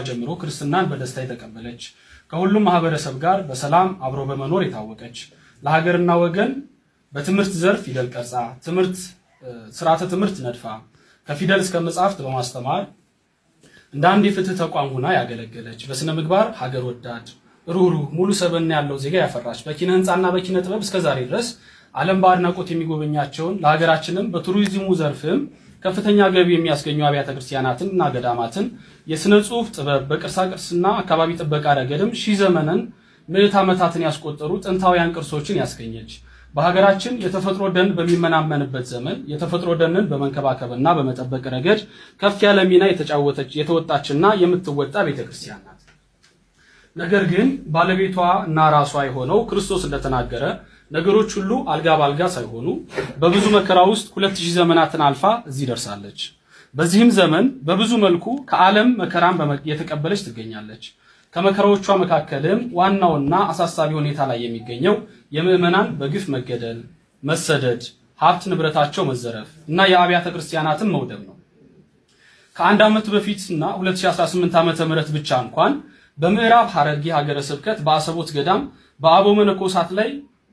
ጀምሮ ክርስትናን በደስታ የተቀበለች ከሁሉም ማህበረሰብ ጋር በሰላም አብሮ በመኖር የታወቀች ለሀገርና ወገን በትምህርት ዘርፍ ፊደል ቀርጻ ስርዓተ ትምህርት ነድፋ ከፊደል እስከ መጻሕፍት በማስተማር እንደ አንድ የፍትህ ተቋም ሆና ያገለገለች በስነ ምግባር ሀገር ወዳድ ሩህሩህ ሙሉ ሰብዕና ያለው ዜጋ ያፈራች በኪነ ህንጻና በኪነ ጥበብ እስከዛሬ ድረስ ዓለም በአድናቆት የሚጎበኛቸውን ለሀገራችንም በቱሪዝሙ ዘርፍም ከፍተኛ ገቢ የሚያስገኙ አብያተ ክርስቲያናትንና ገዳማትን የስነ ጽሑፍ ጥበብ በቅርሳቅርስና አካባቢ ጥበቃ ረገድም ሺህ ዘመንን ምዕት ዓመታትን ያስቆጠሩ ጥንታውያን ቅርሶችን ያስገኘች በሀገራችን የተፈጥሮ ደን በሚመናመንበት ዘመን የተፈጥሮ ደንን በመንከባከብና በመጠበቅ ረገድ ከፍ ያለ ሚና የተወጣችና የምትወጣ ቤተክርስቲያን ናት። ነገር ግን ባለቤቷ እና ራሷ የሆነው ክርስቶስ እንደተናገረ ነገሮች ሁሉ አልጋ ባልጋ ሳይሆኑ በብዙ መከራ ውስጥ 2000 ዘመናትን አልፋ እዚህ ደርሳለች። በዚህም ዘመን በብዙ መልኩ ከዓለም መከራን የተቀበለች ትገኛለች። ከመከራዎቿ መካከልም ዋናውና አሳሳቢ ሁኔታ ላይ የሚገኘው የምዕመናን በግፍ መገደል፣ መሰደድ፣ ሀብት ንብረታቸው መዘረፍ እና የአብያተ ክርስቲያናትን መውደም ነው። ከአንድ ዓመት በፊትና 2018 ዓመተ ምህረት ብቻ እንኳን በምዕራብ ሐረርጌ ሀገረ ስብከት በአሰቦት ገዳም በአበው መነኮሳት ላይ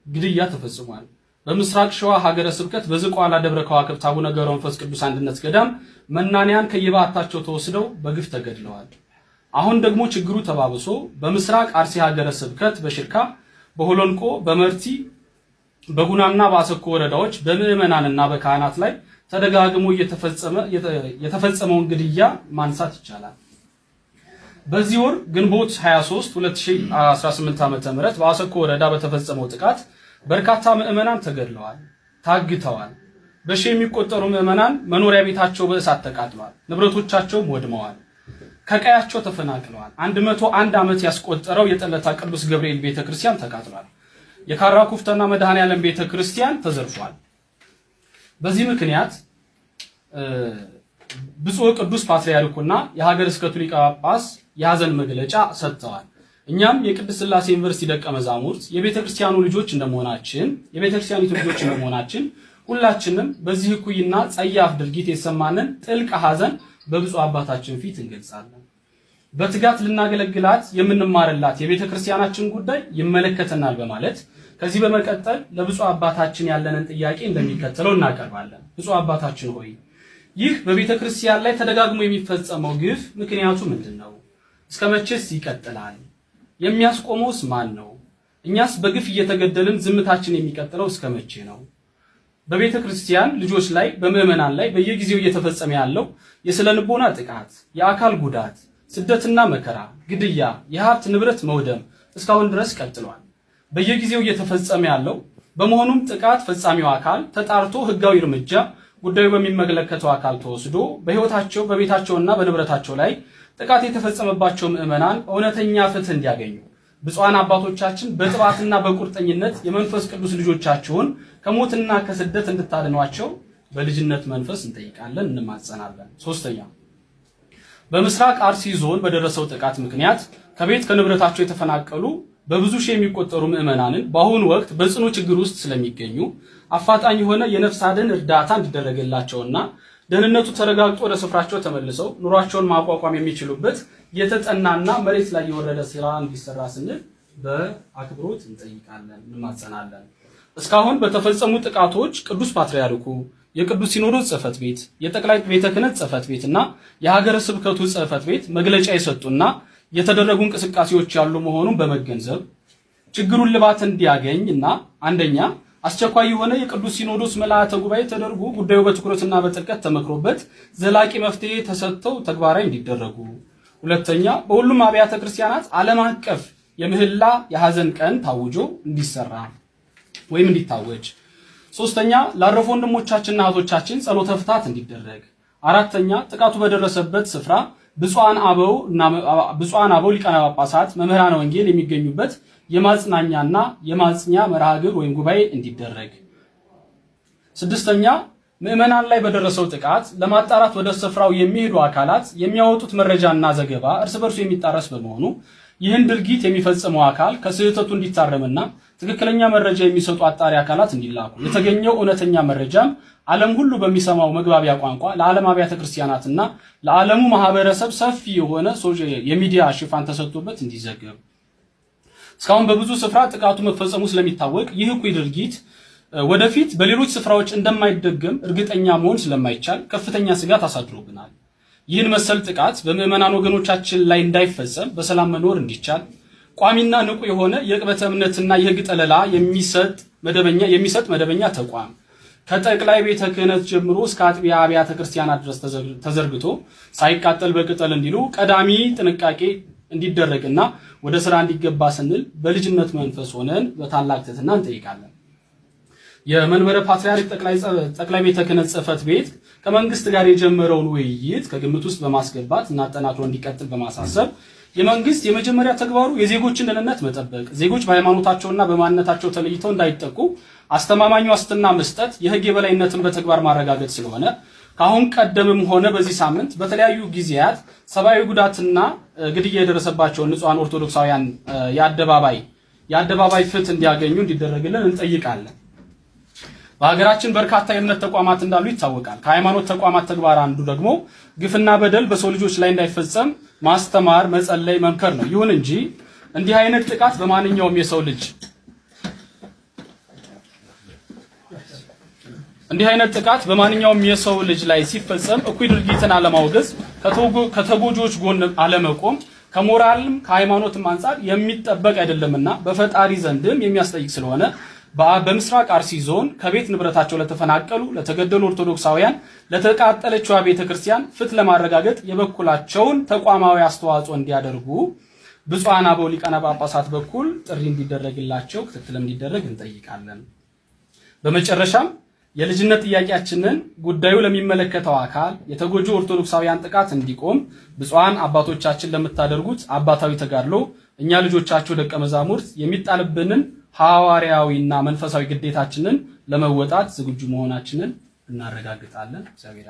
ግድያ ተፈጽሟል። በምስራቅ ሸዋ ሀገረ ስብከት በዝቋላ ደብረ ከዋክብት አቡነ ገብረ መንፈስ ቅዱስ አንድነት ገዳም መናንያን ከየባታቸው ተወስደው በግፍ ተገድለዋል። አሁን ደግሞ ችግሩ ተባብሶ በምስራቅ አርሲ ሀገረ ስብከት በሽርካ በሆሎንቆ በመርቲ በጉናና በአሰኮ ወረዳዎች በምዕመናንና በካህናት ላይ ተደጋግሞ የተፈጸመውን ግድያ ማንሳት ይቻላል። በዚህ ወር ግንቦት 23 2018 ዓ.ም በአሰኮ ወረዳ በተፈጸመው ጥቃት በርካታ ምዕመናን ተገድለዋል፣ ታግተዋል። በሺ የሚቆጠሩ ምዕመናን መኖሪያ ቤታቸው በእሳት ተቃጥሏል፣ ንብረቶቻቸውም ወድመዋል፣ ከቀያቸው ተፈናቅለዋል። 101 ዓመት ያስቆጠረው የጠለታ ቅዱስ ገብርኤል ቤተክርስቲያን ተቃጥሏል። የካራ ኩፍተና መድኃኔዓለም ቤተክርስቲያን ተዘርፏል። በዚህ ምክንያት ብፁዕ ቅዱስ ፓትርያርኩና የሀገረ ስብከቱ ሊቀ ጳጳስ የሐዘን መግለጫ ሰጥተዋል። እኛም የቅድስት ሥላሴ ዩኒቨርሲቲ ደቀ መዛሙርት የቤተክርስቲያኑ ልጆች እንደመሆናችን ሁላችንም በዚህ እኩይና ጸያፍ ድርጊት የተሰማንን ጥልቅ ሐዘን በብፁዕ አባታችን ፊት እንገልጻለን። በትጋት ልናገለግላት የምንማርላት የቤተክርስቲያናችን ጉዳይ ይመለከተናል በማለት ከዚህ በመቀጠል ለብፁዕ አባታችን ያለንን ጥያቄ እንደሚከተለው እናቀርባለን። ብፁዕ አባታችን ሆይ ይህ በቤተክርስቲያን ላይ ተደጋግሞ የሚፈጸመው ግፍ ምክንያቱ ምንድነው? እስከ መቼስ ይቀጥላል? የሚያስቆመውስ ማን ነው? እኛስ በግፍ እየተገደልን ዝምታችን የሚቀጥለው እስከ መቼ ነው? በቤተክርስቲያን ልጆች ላይ በምዕመናን ላይ በየጊዜው እየተፈጸመ ያለው የስነ ልቦና ጥቃት፣ የአካል ጉዳት፣ ስደትና መከራ፣ ግድያ፣ የሀብት ንብረት መውደም እስካሁን ድረስ ቀጥሏል። በየጊዜው እየተፈጸመ ያለው በመሆኑም ጥቃት ፈጻሚው አካል ተጣርቶ ህጋዊ እርምጃ ጉዳዩ በሚመለከተው አካል ተወስዶ በህይወታቸው በቤታቸውና በንብረታቸው ላይ ጥቃት የተፈጸመባቸው ምዕመናን እውነተኛ ፍትህ እንዲያገኙ ብፁዓን አባቶቻችን በጥባትና በቁርጠኝነት የመንፈስ ቅዱስ ልጆቻቸውን ከሞትና ከስደት እንድታድኗቸው በልጅነት መንፈስ እንጠይቃለን፣ እንማጸናለን። ሶስተኛ በምስራቅ አርሲ ዞን በደረሰው ጥቃት ምክንያት ከቤት ከንብረታቸው የተፈናቀሉ በብዙ ሺህ የሚቆጠሩ ምዕመናንን በአሁኑ ወቅት በጽኑ ችግር ውስጥ ስለሚገኙ አፋጣኝ የሆነ የነፍስ አድን እርዳታ እንዲደረግላቸውና ደህንነቱ ተረጋግጦ ወደ ስፍራቸው ተመልሰው ኑሯቸውን ማቋቋም የሚችሉበት የተጠናና መሬት ላይ የወረደ ስራ እንዲሰራ ስንል በአክብሮት እንጠይቃለን፣ እንማጸናለን። እስካሁን በተፈጸሙ ጥቃቶች ቅዱስ ፓትርያርኩ የቅዱስ ሲኖዶስ ጽሕፈት ቤት፣ የጠቅላይ ቤተ ክህነት ጽሕፈት ቤትና የሀገረ ስብከቱ ጽሕፈት ቤት መግለጫ የሰጡና የተደረጉ እንቅስቃሴዎች ያሉ መሆኑን በመገንዘብ ችግሩን ልባት እንዲያገኝና አንደኛ አስቸኳይ የሆነ የቅዱስ ሲኖዶስ መልአተ ጉባኤ ተደርጎ ጉዳዩ በትኩረትና በጥልቀት ተመክሮበት ዘላቂ መፍትሄ ተሰጥተው ተግባራዊ እንዲደረጉ፣ ሁለተኛ በሁሉም አብያተ ክርስቲያናት ዓለም አቀፍ የምህላ የሐዘን ቀን ታውጆ እንዲሰራ ወይም እንዲታወጅ፣ ሶስተኛ ላረፉ ወንድሞቻችንና እህቶቻችን ጸሎተ ፍትሐት እንዲደረግ፣ አራተኛ ጥቃቱ በደረሰበት ስፍራ ብፁዓን አበው ሊቃነ ጳጳሳት መምህራነ ወንጌል የሚገኙበት የማጽናኛና የማጽኛ መርሃ ግብር ወይም ጉባኤ እንዲደረግ፣ ስድስተኛ ምዕመናን ላይ በደረሰው ጥቃት ለማጣራት ወደ ስፍራው የሚሄዱ አካላት የሚያወጡት መረጃና ዘገባ እርስ በርሱ የሚጣረስ በመሆኑ ይህን ድርጊት የሚፈጽመው አካል ከስህተቱ እንዲታረምና ትክክለኛ መረጃ የሚሰጡ አጣሪ አካላት እንዲላኩ የተገኘው እውነተኛ መረጃም ዓለም ሁሉ በሚሰማው መግባቢያ ቋንቋ ለዓለም አብያተ ክርስቲያናትና ለዓለሙ ማህበረሰብ ሰፊ የሆነ የሚዲያ ሽፋን ተሰጥቶበት እንዲዘገብ እስካሁን በብዙ ስፍራ ጥቃቱ መፈጸሙ ስለሚታወቅ ይህ እኩይ ድርጊት ወደፊት በሌሎች ስፍራዎች እንደማይደገም እርግጠኛ መሆን ስለማይቻል ከፍተኛ ስጋት አሳድሮብናል። ይህን መሰል ጥቃት በምዕመናን ወገኖቻችን ላይ እንዳይፈጸም በሰላም መኖር እንዲቻል ቋሚና ንቁ የሆነ የቅበተ እምነትና የህግ ጠለላ የሚሰጥ መደበኛ ተቋም ከጠቅላይ ቤተ ክህነት ጀምሮ እስከ አጥቢያ አብያተ ክርስቲያናት ድረስ ተዘርግቶ ሳይቃጠል በቅጠል እንዲሉ ቀዳሚ ጥንቃቄ እንዲደረግና ወደ ስራ እንዲገባ ስንል በልጅነት መንፈስ ሆነን በታላቅ ትህትና እንጠይቃለን። የመንበረ ፓትርያርክ ጠቅላይ ቤተ ክህነት ጽሕፈት ቤት ከመንግስት ጋር የጀመረውን ውይይት ከግምት ውስጥ በማስገባት እና አጠናክሮ እንዲቀጥል በማሳሰብ የመንግስት የመጀመሪያ ተግባሩ የዜጎችን ደህንነት መጠበቅ፣ ዜጎች በሃይማኖታቸውና በማንነታቸው ተለይተው እንዳይጠቁ አስተማማኝ ዋስትና መስጠት፣ የህግ የበላይነትን በተግባር ማረጋገጥ ስለሆነ ካሁን ቀደምም ሆነ በዚህ ሳምንት በተለያዩ ጊዜያት ሰብአዊ ጉዳትና ግድያ የደረሰባቸው ንጹሃን ኦርቶዶክሳውያን የአደባባይ ፍትህ እንዲያገኙ እንዲደረግልን እንጠይቃለን። በሀገራችን በርካታ የእምነት ተቋማት እንዳሉ ይታወቃል። ከሃይማኖት ተቋማት ተግባር አንዱ ደግሞ ግፍና በደል በሰው ልጆች ላይ እንዳይፈጸም ማስተማር፣ መጸለይ፣ መምከር ነው። ይሁን እንጂ እንዲህ አይነት ጥቃት በማንኛውም የሰው ልጅ ላይ ሲፈጸም እኩይ ድርጊትን አለማውገዝ፣ ከተጎጆች ጎን አለመቆም ከሞራልም ከሃይማኖትም አንጻር የሚጠበቅ አይደለምና በፈጣሪ ዘንድም የሚያስጠይቅ ስለሆነ በምስራቅ አርሲ ዞን ከቤት ንብረታቸው ለተፈናቀሉ ለተገደሉ ኦርቶዶክሳውያን ለተቃጠለችው ቤተክርስቲያን ፍትህ ለማረጋገጥ የበኩላቸውን ተቋማዊ አስተዋጽኦ እንዲያደርጉ ብፁዓን አበው ሊቃነ ጳጳሳት በኩል ጥሪ እንዲደረግላቸው ክትትል እንዲደረግ እንጠይቃለን። በመጨረሻም የልጅነት ጥያቄያችንን ጉዳዩ ለሚመለከተው አካል የተጎጂ ኦርቶዶክሳውያን ጥቃት እንዲቆም ብፁዓን አባቶቻችን ለምታደርጉት አባታዊ ተጋድሎ እኛ ልጆቻቸው ደቀ መዛሙርት የሚጣልብንን ሐዋርያዊና መንፈሳዊ ግዴታችንን ለመወጣት ዝግጁ መሆናችንን እናረጋግጣለን። እግዚአብሔር